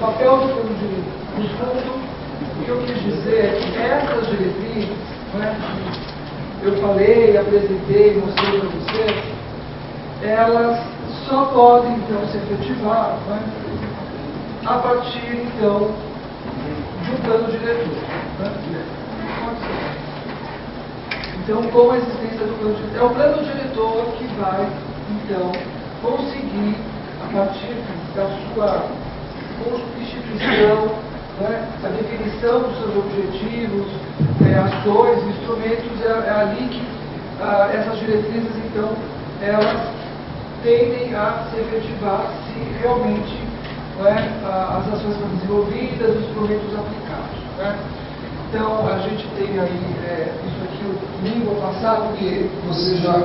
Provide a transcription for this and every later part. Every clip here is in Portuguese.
papel do plano diretor. No fundo, o que eu quis dizer é que essas diretrizes, né, eu falei, apresentei, mostrei para vocês, elas só podem, então, se efetivar, né, a partir, então, de um plano diretor. Né? Então, com a existência do plano diretor, é o plano diretor que vai, então, conseguir, a partir da sua constituição, né, a definição dos seus objetivos, ações, instrumentos, é ali que essas diretrizes, então, elas tendem a se efetivar se realmente, né, as ações foram desenvolvidas, os instrumentos aplicados. Né? Então, a gente tem aí, isso aqui, o língua passado, que você já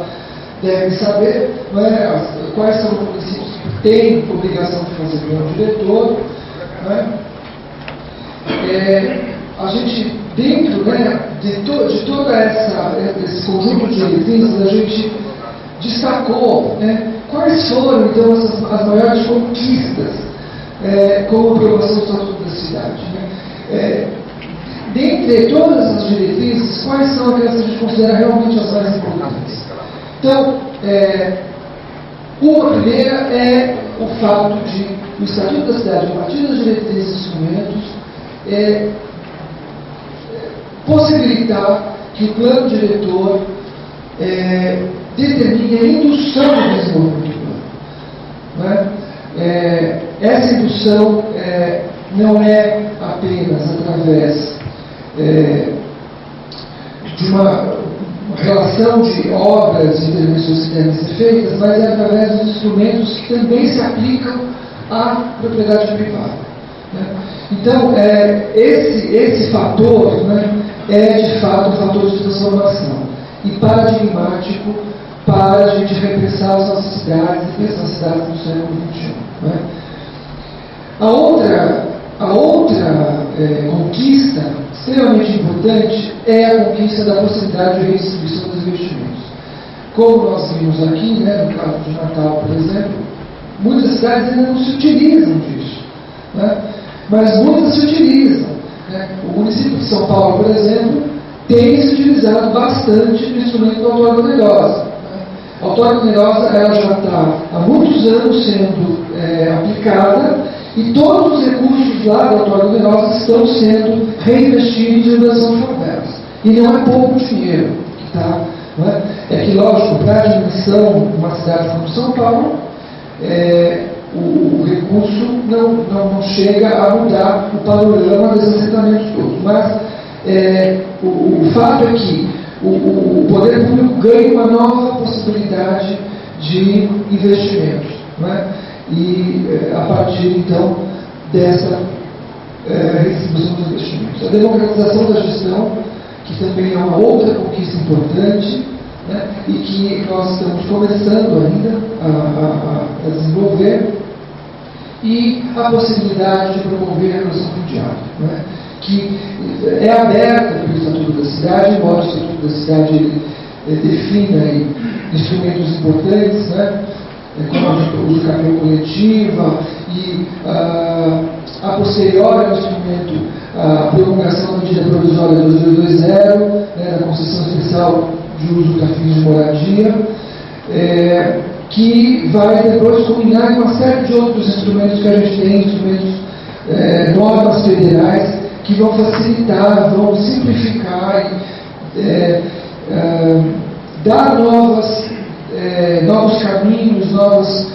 deve saber, né, quais são os municípios que têm obrigação de fazer plano diretor. Né? A gente, dentro, né, de todo esse conjunto de diretrizes, a gente destacou, né, quais foram, então, as maiores conquistas com a aprovação do Estatuto da Cidade. Né? Dentre todas as diretrizes, quais são aquelas que a gente considera realmente as mais importantes? Então, uma primeira é o fato de o Estatuto da Cidade, a partir das diretrizes e instrumentos, possibilitar que o plano diretor determine a indução do desenvolvimento do plano. Né? Essa indução não é apenas através de uma relação de obras e intervenções que devem ser feitas, mas é através dos instrumentos que também se aplicam à propriedade privada. Né? Então, esse fator, né, é de fato um fator de transformação e paradigmático para a gente repensar as nossas cidades e pensar as cidades do século XXI. Né? A outra conquista extremamente importante é a conquista da possibilidade de redistribuição dos investimentos. Como nós vimos aqui, né, no caso de Natal, por exemplo, muitas cidades ainda não se utilizam disso. Né? Mas muitas se utilizam. Né? O município de São Paulo, por exemplo, tem se utilizado bastante do instrumento da outorga onerosa. A outorga onerosa ela já está há muitos anos sendo aplicada e todos os recursos lá da outorga onerosa estão sendo reinvestidos em redução de favelas. E não é pouco dinheiro que está. Né? É que, lógico, para a dimensão de uma cidade como São Paulo, o recurso não chega a mudar o panorama dos assentamentos todos. Mas o fato é que o poder público ganha uma nova possibilidade de investimentos. Né? E a partir, então, dessa redistribuição dos investimentos. A democratização da gestão, que também é uma outra conquista importante, né? E que nós estamos começando ainda a desenvolver, e a possibilidade de promover a revolução fundiária, né? Que é aberta pelo Estatuto da Cidade, embora o Estatuto da Cidade defina aí instrumentos importantes, né? Como o uso de capital coletiva e a posteriori ao instrumento, a promulgação da medida provisória 2220, né, da concessão especial de uso para fins de moradia, que vai depois culminar em uma série de outros instrumentos que a gente tem, instrumentos, normas federais, que vão facilitar, vão simplificar e dar novos caminhos, novas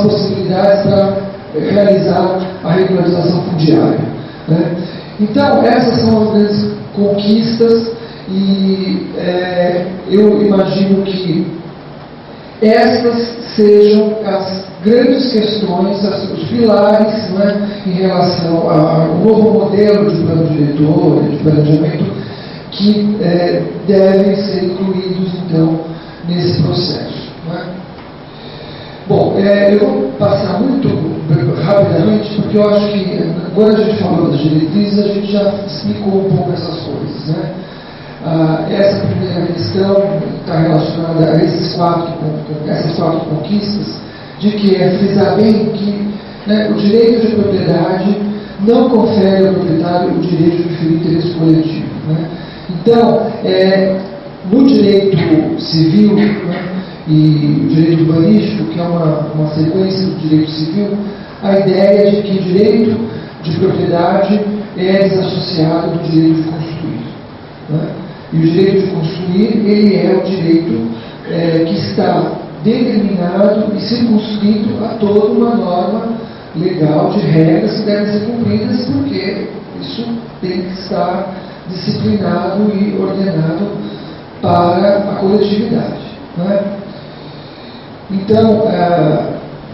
possibilidades para realizar a regularização fundiária. Né? Então, essas são as grandes conquistas e eu imagino que estas sejam as grandes questões, os pilares, né, em relação ao novo modelo de plano diretor, de planejamento, que devem ser incluídos, então, nesse processo. Né? Bom, eu vou passar muito rapidamente, porque eu acho que, agora a gente falou das diretrizes, a gente já explicou um pouco essas coisas. Né? Essa primeira questão está relacionada a essas quatro conquistas, de que é frisar bem que, né, o direito de propriedade não confere ao proprietário o direito de ferir interesse coletivo. Né? Então, no direito civil, né, e o direito urbanístico, que é uma sequência do direito civil, a ideia de que o direito de propriedade é desassociado do direito de construir. Né? E o direito de construir, ele é o direito que está determinado e circunscrito a toda uma norma legal de regras que devem ser cumpridas, porque isso tem que estar disciplinado e ordenado para a coletividade. Né? Então,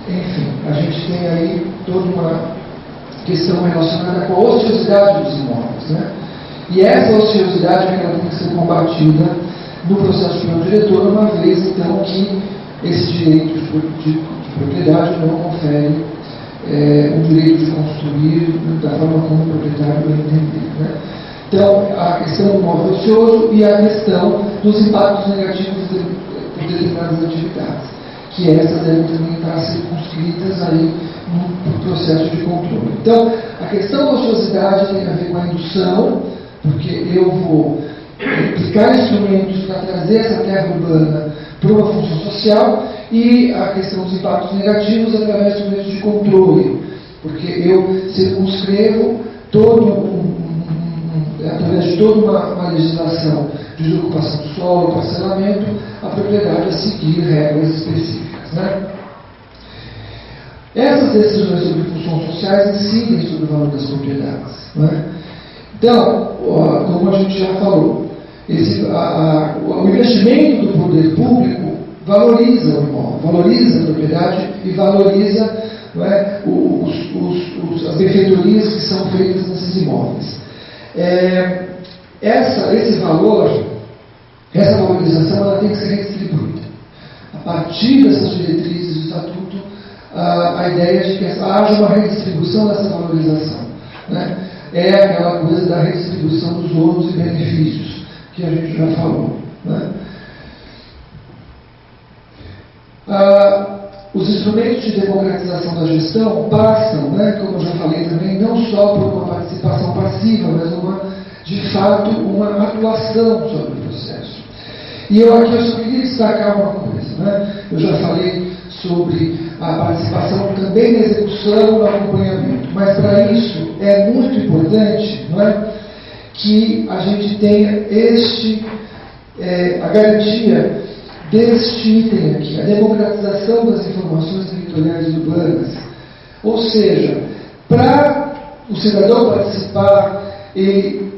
enfim, a gente tem aí toda uma questão relacionada com a ociosidade dos imóveis. Né? E essa ociosidade ela tem que ser combatida no processo de plano diretor, uma vez então que esse direito de propriedade não confere o direito de construir da forma como o proprietário vai entender. Né? Então, a questão do imóvel ocioso e a questão dos impactos negativos por determinadas atividades, que essas devem também estar circunscritas aí no processo de controle. Então, a questão da ociosidade tem a ver com a indução, porque eu vou aplicar instrumentos para trazer essa terra urbana para uma função social, e a questão dos impactos negativos através de instrumentos de controle, porque eu circunscrevo através de toda uma legislação de desocupação do solo, parcelamento, a propriedade a seguir regras específicas. Né? Essas decisões sobre funções sociais incidem sobre o valor das propriedades. Né? Então, como a gente já falou, o investimento do poder público valoriza o imóvel, valoriza a propriedade e valoriza, não é, as benfeitorias que são feitas nesses imóveis. Esse valor, essa valorização, ela tem que ser redistribuída. A partir dessas diretrizes do Estatuto, a ideia de que haja uma redistribuição dessa valorização. Né? É aquela coisa da redistribuição dos ônus e benefícios, que a gente já falou. Né? Os instrumentos de democratização da gestão passam, né, como eu já falei também, não só por uma participação passiva, mas de fato uma atuação sobre o processo. E eu aqui eu só queria destacar uma coisa. Né? Eu já falei sobre a participação também na execução, no acompanhamento, mas para isso é muito importante, não é, que a gente tenha a garantia deste item aqui, a democratização das informações territoriais e urbanas. Ou seja, para o cidadão participar,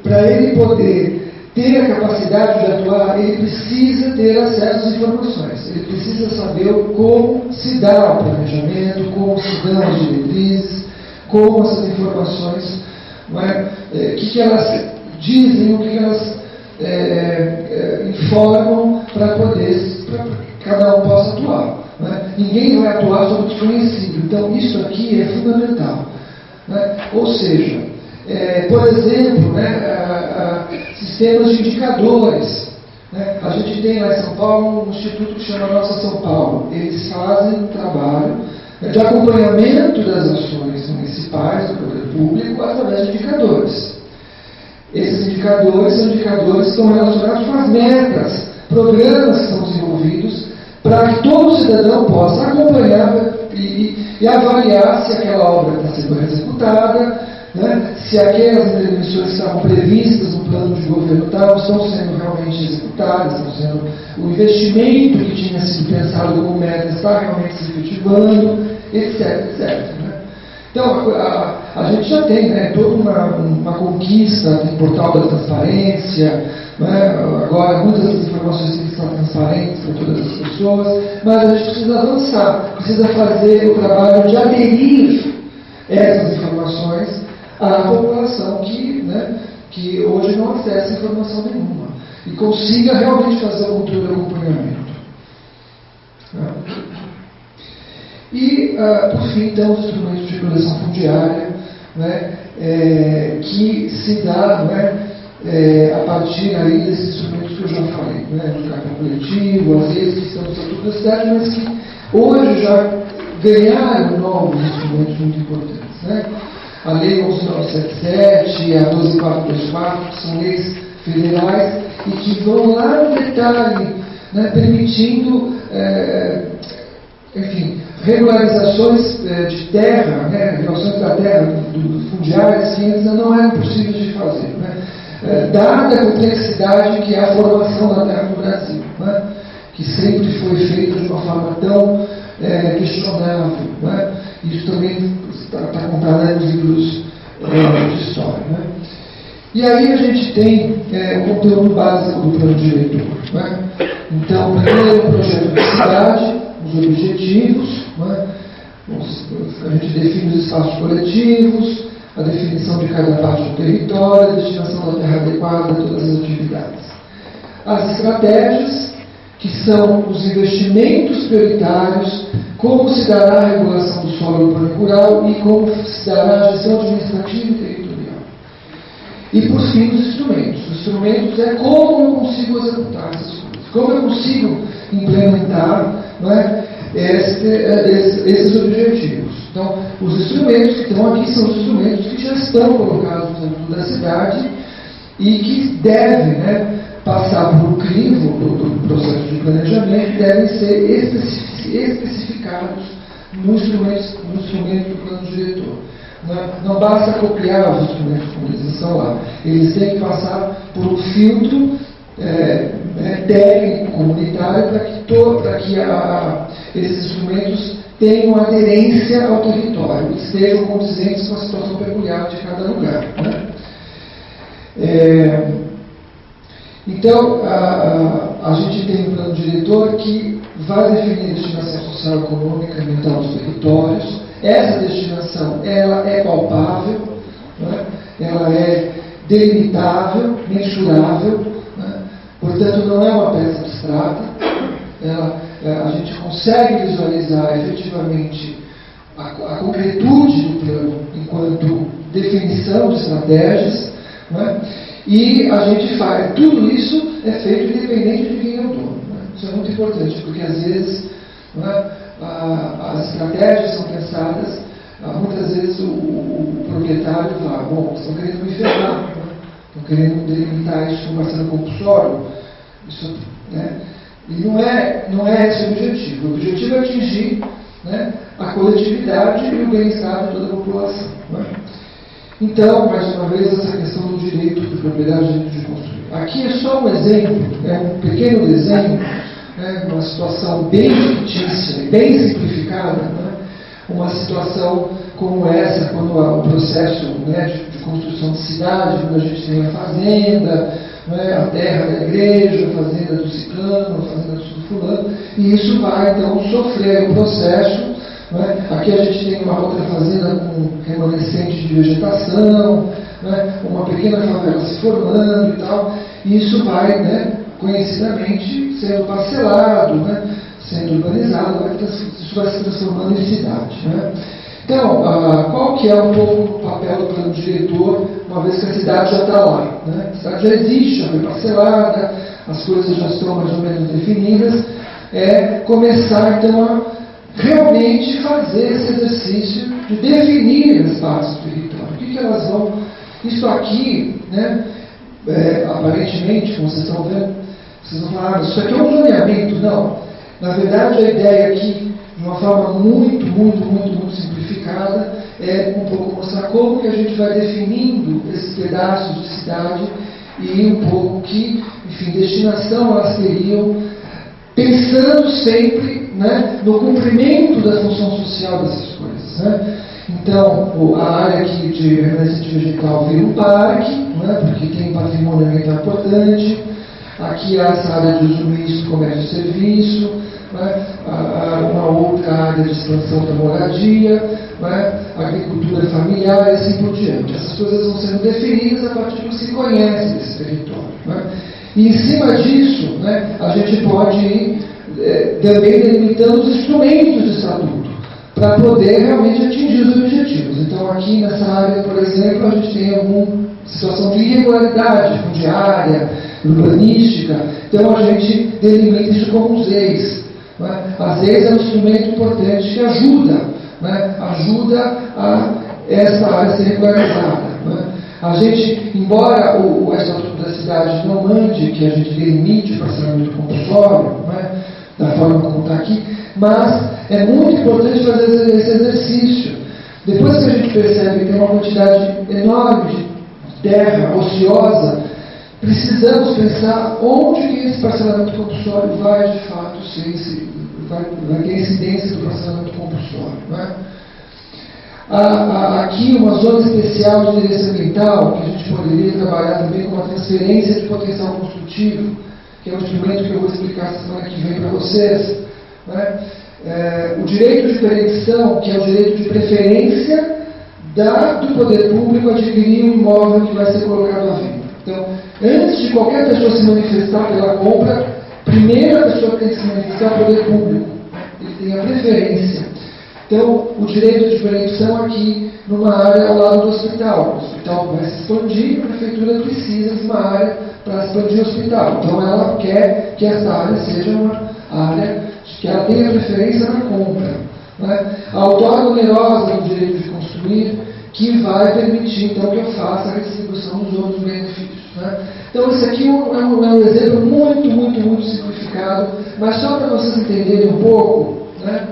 para ele poder ter a capacidade de atuar, ele precisa ter acesso às informações, ele precisa saber como se dá o planejamento, como se dão as diretrizes, como essas informações, não é, que elas dizem, o que elas informam para que cada um possa atuar. Né? Ninguém vai atuar sobre o desconhecido. Então, isso aqui é fundamental. Né? Ou seja, por exemplo, né, sistemas de indicadores. Né? A gente tem lá em São Paulo um instituto que chama Nossa São Paulo. Eles fazem um trabalho de acompanhamento das ações municipais, do poder público, através de indicadores. Esses indicadores são indicadores que estão relacionados com as metas, programas que são desenvolvidos para que todo cidadão possa acompanhar e avaliar se aquela obra está sendo executada, né, se aquelas intervenções que estavam previstas no plano de governo estão sendo realmente executadas, estão sendo, o investimento que tinha sido pensado como meta está realmente se efetivando, etc, etc. Né? Então, a gente já tem, né, toda uma conquista, tem o portal da transparência, né, agora muitas das informações têm que estar transparentes para todas as pessoas, mas a gente precisa avançar, precisa fazer o trabalho de aderir essas informações à população que hoje não acessa informação nenhuma e consiga realmente fazer o controle e o acompanhamento. Né? E, por fim, então, os instrumentos de proteção fundiária, né, que se dá, né, a partir aí desses instrumentos que eu já falei, né, do capital coletivo, às vezes que estão no Estatuto da Cidade, mas que hoje já ganharam novos instrumentos muito importantes. Né? a Lei 11.977 e a 12.424, que são leis federais e que vão lá no detalhe, né, permitindo, enfim, regularizações de terra, né, relações da terra, fundiárias, que ainda não eram possíveis de fazer, né, dada a complexidade que é a formação da terra no Brasil, né, que sempre foi feita de uma forma tão questionável, né. Isso também está contado nos livros de história, né. E aí a gente tem o conteúdo básico do plano diretor, né. Então, primeiro o projeto de cidade, os objetivos, né. A gente define os espaços coletivos, a definição de cada parte do território, a destinação da terra adequada a todas as atividades. As estratégias, que são os investimentos prioritários, como se dará a regulação do solo e do plano rural e como se dará a gestão administrativa e territorial. E, por fim, os instrumentos. Os instrumentos é como eu consigo executar essas coisas, como eu consigo implementar, não é, esses objetivos. Então, os instrumentos que estão aqui são os instrumentos que já estão colocados dentro da cidade e que devem, né, passar por um crivo do processo de planejamento, devem ser especificados no instrumento do plano diretor. Não basta copiar os instrumentos como eles estão lá. Eles têm que passar por um filtro técnico, comunitário, para que esses instrumentos tenham aderência ao território e estejam condizentes com a situação peculiar de cada lugar, né? Então, a gente tem um plano diretor que vai definir a destinação social, econômica e ambiental dos territórios. Essa destinação, ela é palpável, né? Ela é delimitável, mensurável, né? Portanto, não é uma peça abstrata. A gente consegue visualizar efetivamente a concretude do plano enquanto definição de estratégias, né? E a gente faz, tudo isso é feito independente de quem é o dono, né? Isso é muito importante, porque às vezes, né, as estratégias são pensadas, muitas vezes o proprietário fala, bom, estão querendo me ferrar, né? Estão querendo delimitar isso como sendo compulsório, isso, né? E não é esse o objetivo. O objetivo é atingir, né, a coletividade e o bem-estar de toda a população, né? Então, mais uma vez, essa questão do direito de propriedade de construir. Aqui é só um exemplo, um pequeno desenho, né, uma situação bem fictícia e bem simplificada, né, uma situação como essa, quando o processo, né, de construção de cidade, quando a gente tem a fazenda, né, a terra da igreja, a fazenda do ciclano, a fazenda do fulano, e isso vai, então, sofrer o processo. Aqui a gente tem uma outra fazenda com remanescentes de vegetação, né, uma pequena favela se formando e tal, e isso vai, né, conhecidamente sendo parcelado, né, sendo urbanizado, isso vai se transformando em cidade, né. Então, qual que é um pouco o papel do plano diretor, uma vez que a cidade já está lá, né? A cidade já existe, já foi parcelada, as coisas já estão mais ou menos definidas, começar então a realmente fazer esse exercício de definir as partes do território. O que elas vão... Isso aqui, né, aparentemente, como vocês estão vendo, vocês vão falar, isso aqui é um zoneamento. Não. Na verdade, a ideia aqui, de uma forma muito simplificada, é um pouco mostrar como que a gente vai definindo esses pedaços de cidade e um pouco que, enfim, destinação elas teriam, pensando sempre, né, no cumprimento da função social dessas coisas, né? Então, a área aqui de remanescente vegetal vira um parque, né, porque tem um patrimônio ambiental importante. Aqui há essa área de uso misto, comércio e serviço, né, uma outra área de expansão da moradia, né, agricultura familiar e assim por diante. Essas coisas vão sendo definidas a partir do que se conhece desse território, né? E em cima disso, né, a gente pode ir também delimitando os instrumentos de estatuto para poder realmente atingir os objetivos. Então, aqui nessa área, por exemplo, a gente tem alguma situação de irregularidade fundiária, urbanística, então a gente delimita isso como os EIs. Né? As EIs é um instrumento importante que ajuda, né, ajuda a essa área ser regularizada. Né? A gente, embora o Estatuto da Cidade não mande que a gente delimite o parcelamento compulsório, né, da forma como está aqui, mas é muito importante fazer esse exercício. Depois que a gente percebe que tem uma quantidade enorme de terra ociosa, precisamos pensar onde que esse parcelamento compulsório vai, de fato, vai ter incidência do parcelamento compulsório. Né? Há aqui uma zona especial de interesse ambiental, que a gente poderia trabalhar também com a transferência de potencial construtivo, que é um instrumento que eu vou explicar semana que vem para vocês. Né? O direito de permissão, que é o direito de preferência do poder público adquirir um imóvel que vai ser colocado à venda. Então, antes de qualquer pessoa se manifestar pela compra, primeiro a pessoa que tem que se manifestar é o poder público. Ele tem a preferência. Então, o direito de permissão aqui, numa área ao lado do hospital. O hospital vai se expandir, a prefeitura precisa de uma área para expandir o hospital. Então, ela quer que essa área seja uma área que ela tenha preferência na compra. Né? A outorga onerosa do direito de construir, que vai permitir, então, que eu faça a distribuição dos outros benefícios. Né? Então, esse aqui é um exemplo muito simplificado, mas só para vocês entenderem um pouco, né?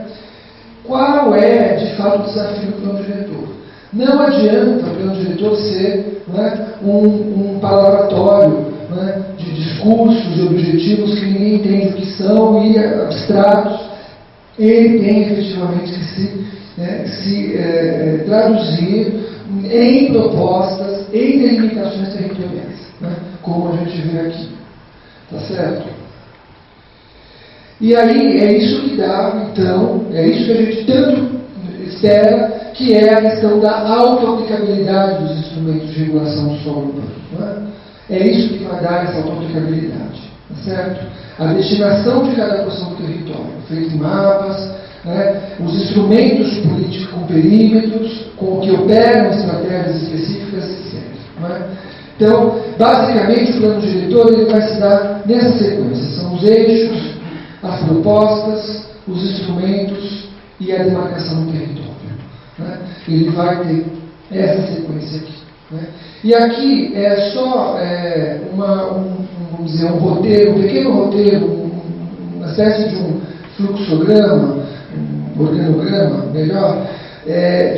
Qual é, de fato, o desafio do plano diretor? Não adianta o plano diretor ser, né, um palavratório, né, de discursos e objetivos que ninguém entende o que são e abstratos. Ele tem efetivamente que se traduzir em propostas, em delimitações territoriais, né, como a gente vê aqui. Tá certo? E aí é isso que dá, então, é isso que a gente tanto espera, que é a questão da auto-aplicabilidade dos instrumentos de regulação do solo urbano. Não é? É isso que vai dar essa auto-aplicabilidade, tá certo? A destinação de cada porção do território, feito em mapas, né? Os instrumentos políticos com perímetros, que operam estratégias específicas, etc. Não é? Então, basicamente, o plano diretor ele vai se dar nessa sequência. São os eixos, as propostas, os instrumentos e a demarcação do território. Né? Ele vai ter essa sequência aqui. Né? E aqui é só vamos dizer, um roteiro, um pequeno roteiro, uma espécie de um fluxograma, um organograma, melhor,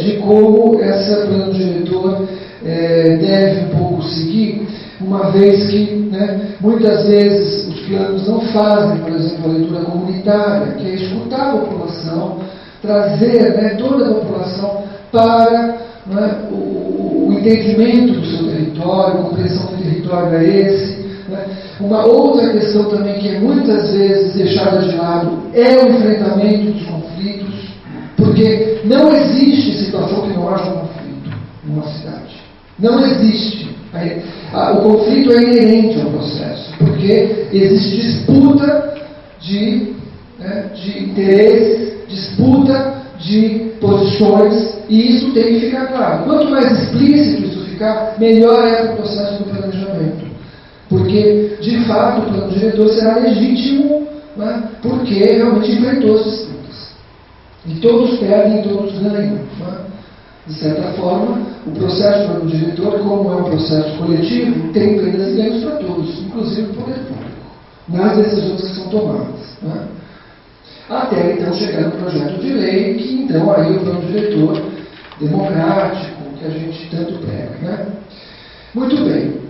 de como esse plano diretor deve um pouco seguir, uma vez que, né, muitas vezes os planos não fazem, por exemplo, a leitura comunitária, que é escutar a população, trazer, né, toda a população para, né, o entendimento do seu território, a compreensão do território é esse. Né. Uma outra questão também que é muitas vezes deixada de lado é o enfrentamento dos conflitos, porque não existe situação que não haja conflito numa cidade. Não existe. O conflito é inerente ao processo, porque existe disputa de interesses, disputa de posições, e isso tem que ficar claro. Quanto mais explícito isso ficar, melhor é o processo do planejamento. Porque, de fato, o plano diretor será legítimo, né, porque realmente enfrentou as disputas. E todos perdem e todos ganham. Né? De certa forma, o processo do plano diretor, como é um processo coletivo, tem perdas e ganhos para todos, inclusive o poder público, nas decisões que são tomadas. Né? Até então chegar no projeto de lei, que então aí o plano diretor democrático, que a gente tanto prega. Né? Muito bem.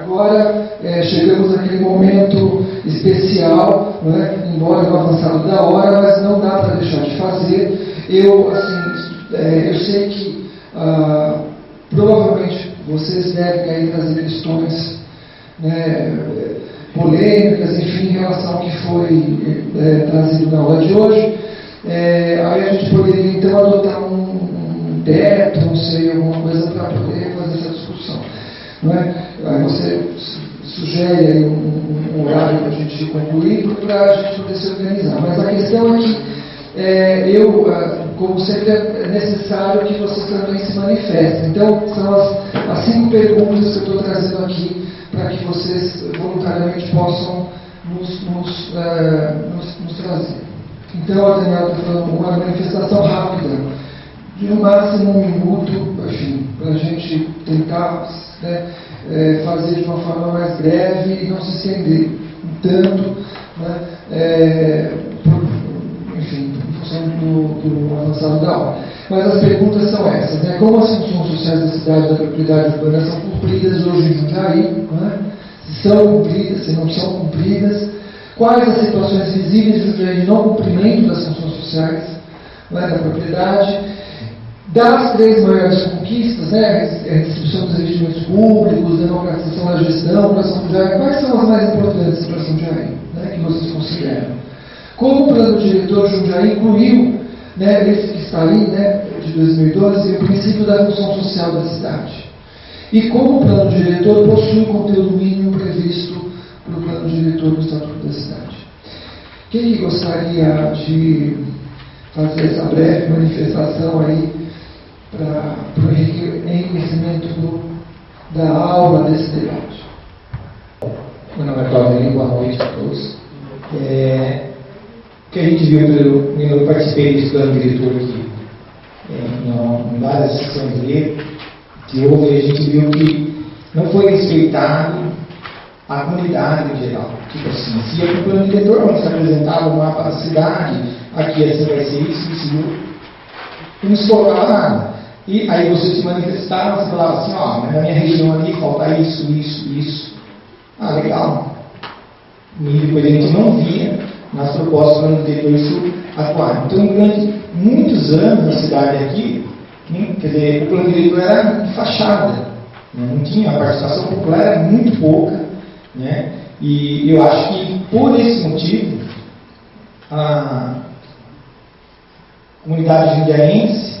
Agora chegamos naquele momento especial, né? Embora no avançado da hora, mas não dá para deixar de fazer. Eu sei que provavelmente vocês devem aí trazer questões, né, polêmicas, enfim, em relação ao que foi trazido na aula de hoje. Aí a gente poderia então adotar um teto, não sei, alguma coisa para poder fazer essa discussão. Não é? Aí você sugere aí um horário para a gente concluir, para a gente poder se organizar. Mas a questão é que como sempre, é necessário que vocês também se manifestem. Então, são as 5 perguntas que eu estou trazendo aqui para que vocês voluntariamente possam nos trazer. Então, a Daniela está falando uma manifestação rápida de no máximo 1 minuto, enfim, para a gente tentar, né, fazer de uma forma mais breve e não se estender tanto, né, enfim, em função do avançado da hora. Mas as perguntas são essas, né? Como as funções sociais da cidade e da propriedade urbana são cumpridas hoje em Jundiaí, né? Se são cumpridas, se não são cumpridas, quais as situações visíveis de Jundiaí de não cumprimento das funções sociais, né, da propriedade, das 3 maiores conquistas, né, a distribuição dos investimentos públicos, democratização da gestão para São Jundiaí, quais são as mais importantes para Jundiaí, né, que vocês consideram? Como o plano diretor de Jundiaí incluiu, né, esse que está aí, né, de 2012, o princípio da função social da cidade? E como o plano diretor possui o conteúdo mínimo previsto para o plano diretor do Estatuto da Cidade? Quem gostaria de fazer essa breve manifestação aí para o enriquecimento da aula desse debate? Meu nome é Claudinei, boa noite a todos. O que a gente viu, eu participei desse plano diretor aqui, em várias sessões dele, que houve, a gente viu que não foi respeitado a comunidade em geral. Tipo assim, se ia para o plano diretor, onde se apresentava o mapa da cidade, aqui assim vai ser isso, não se colocava nada. E aí você se manifestava, você falava assim, ó, mas na minha região ali falta isso. Ah, legal. E depois a gente não via nas propostas do plano diretor isso atuar. Então, durante muitos anos na cidade aqui, quer dizer, o plano diretor era de fachada, né? Não tinha, a participação popular era muito pouca, né? E eu acho que por esse motivo a comunidade jundiaense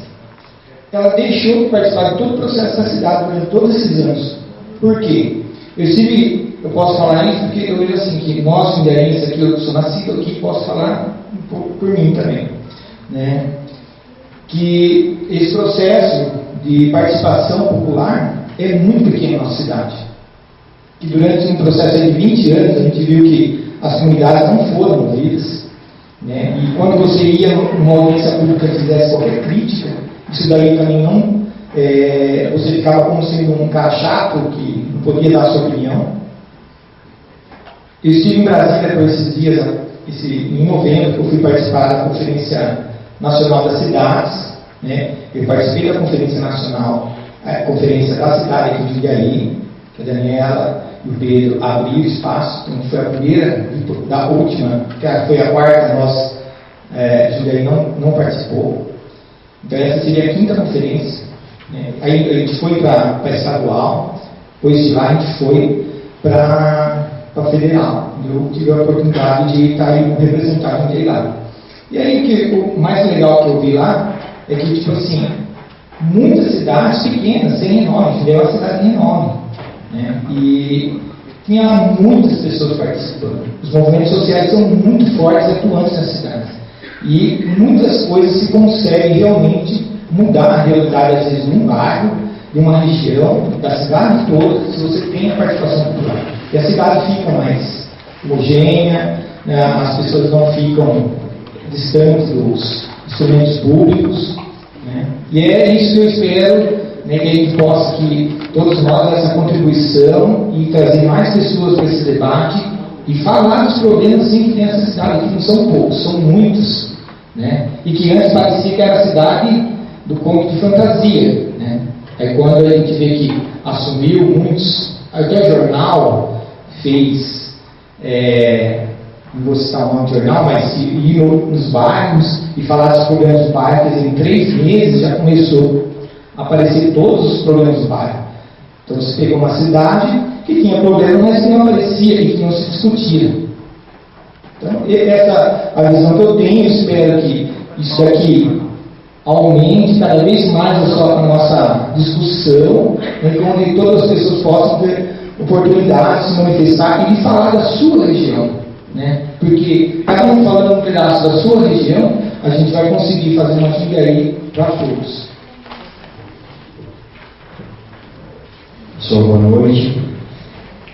ela deixou de participar de todo o processo da cidade durante todos esses anos. Por quê? Eu posso falar isso porque eu vejo assim que nós jundiaenses aqui, eu sou nascido aqui, posso falar um pouco por mim também, né? Que esse processo de participação popular é muito pequeno na nossa cidade. Que durante um processo de 20 anos a gente viu que as comunidades não foram ouvidas, né? E quando você ia numa audiência pública e fizesse qualquer crítica, isso daí também não, você ficava como sendo um cara chato que não podia dar a sua opinião. Eu estive em Brasília por esses dias, em novembro, que eu fui participar da Conferência Nacional das Cidades, né? Eu participei da Conferência Nacional, a Conferência da Cidade aqui de Jundiaí, que a Daniela e o Pedro abriram espaço, então foi a primeira, da última, que foi a quarta, nós, Jundiaí não participou. Então essa seria a 5ª conferência, né? Aí a gente foi para a estadual, depois de lá a gente foi para a federal. Eu tive a oportunidade de estar aí como representante de lá. E aí o mais legal que eu vi lá é que, tipo assim, muitas cidades pequenas, sem renome, Jundiaí é uma cidade sem renome, né? E tinha muitas pessoas participando. Os movimentos sociais são muito fortes e atuantes na cidade. E muitas coisas se conseguem realmente mudar a realidade, às vezes, de um bairro, de uma região, da cidade toda, se você tem a participação popular. E a cidade fica mais homogênea, né? As pessoas não ficam distantes dos instrumentos públicos, né? E é isso que eu espero, né, que a gente possa, que todos nós, essa contribuição e trazer mais pessoas para esse debate e falar dos problemas sim, que tem essa cidade, que não são poucos, são muitos, né? E que antes parecia que era a cidade do conto de fantasia, né? Aí quando a gente vê que assumiu muitos, até o jornal fez, não vou citar o nome do jornal, mas ir nos bairros e falar dos problemas dos bairros, em 3 meses já começou a aparecer todos os problemas do bairro. Então você pegou uma cidade que tinha problemas, mas que não aparecia e que não se discutia. Então, essa a visão que eu tenho, eu espero que isso aqui aumente cada vez mais a nossa discussão, onde todas as pessoas possam ter oportunidade de se manifestar e de falar da sua região, né? Porque cada um falando um pedaço da sua região, a gente vai conseguir fazer uma Jundiaí para todos. Pessoal, boa noite.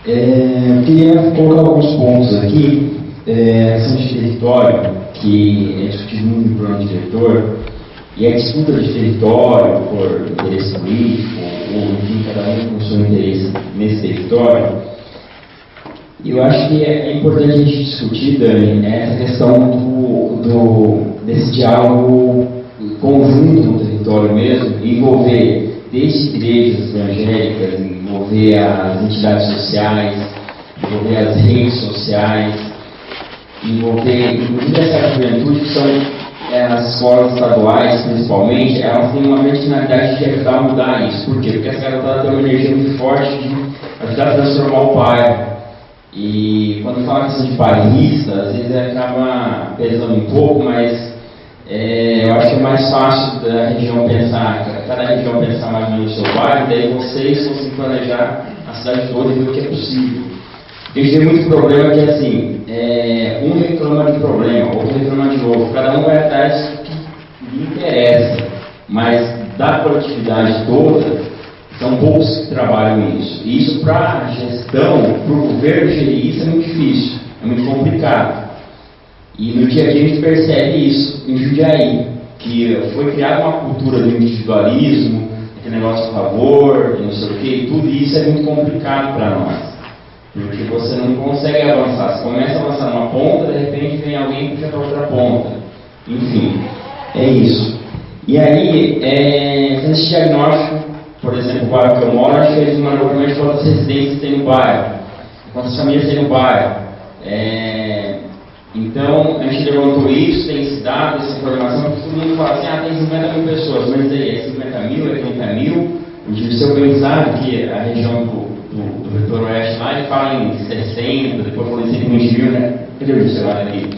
Eu queria colocar alguns pontos aqui. A questão de território, que é discutido no plano diretor, E a disputa de território por interesse político, ou enfim, cada um com o seu interesse nesse território, eu acho que é importante a gente discutir, Dani, essa questão desse diálogo conjunto no território mesmo, envolver desde igrejas evangélicas, envolver as entidades sociais, envolver as redes sociais, envolver inclusive essa juventude, que são as escolas estaduais principalmente, elas têm uma grande finalidade de ajudar a mudar isso. Por quê? Porque as garotadas têm uma energia muito forte de ajudar a transformar o bairro. E quando fala questão de bairrista, às vezes acaba pesando um pouco, mas eu acho que é mais fácil da região pensar, cada região pensar mais ou menos no seu bairro, daí vocês conseguem planejar a cidade toda e ver o que é possível. A gente tem muito problema que assim, um reclama de problema, outro reclama de outro, cada um vai atrás do que lhe interessa, mas da coletividade toda, são poucos que trabalham nisso. E isso para a gestão, para o governo gerir isso é muito difícil, é muito complicado. E no dia a dia a gente percebe isso em Jundiaí, que foi criada uma cultura do individualismo, aquele negócio a favor, não sei o quê, e tudo isso é muito complicado para nós. Porque você não consegue avançar. Você começa a avançar numa ponta, de repente vem alguém e puxa para outra ponta. Enfim, é isso. E aí, esse diagnóstico, por exemplo, o bairro que eu moro, a gente fez uma normalmente quantas residências tem no bairro, quantas famílias tem no bairro. Então, a gente levantou isso, tem esse dado, essa informação, porque todo mundo fala assim, tem 50 mil pessoas, mas é 50 mil, é 30 mil. O Dirceu bem sabe que a região do Vetor Oeste lá, ele fala em 60, depois falou em 120 mil, né? Cadê o Dirceu lá daqui?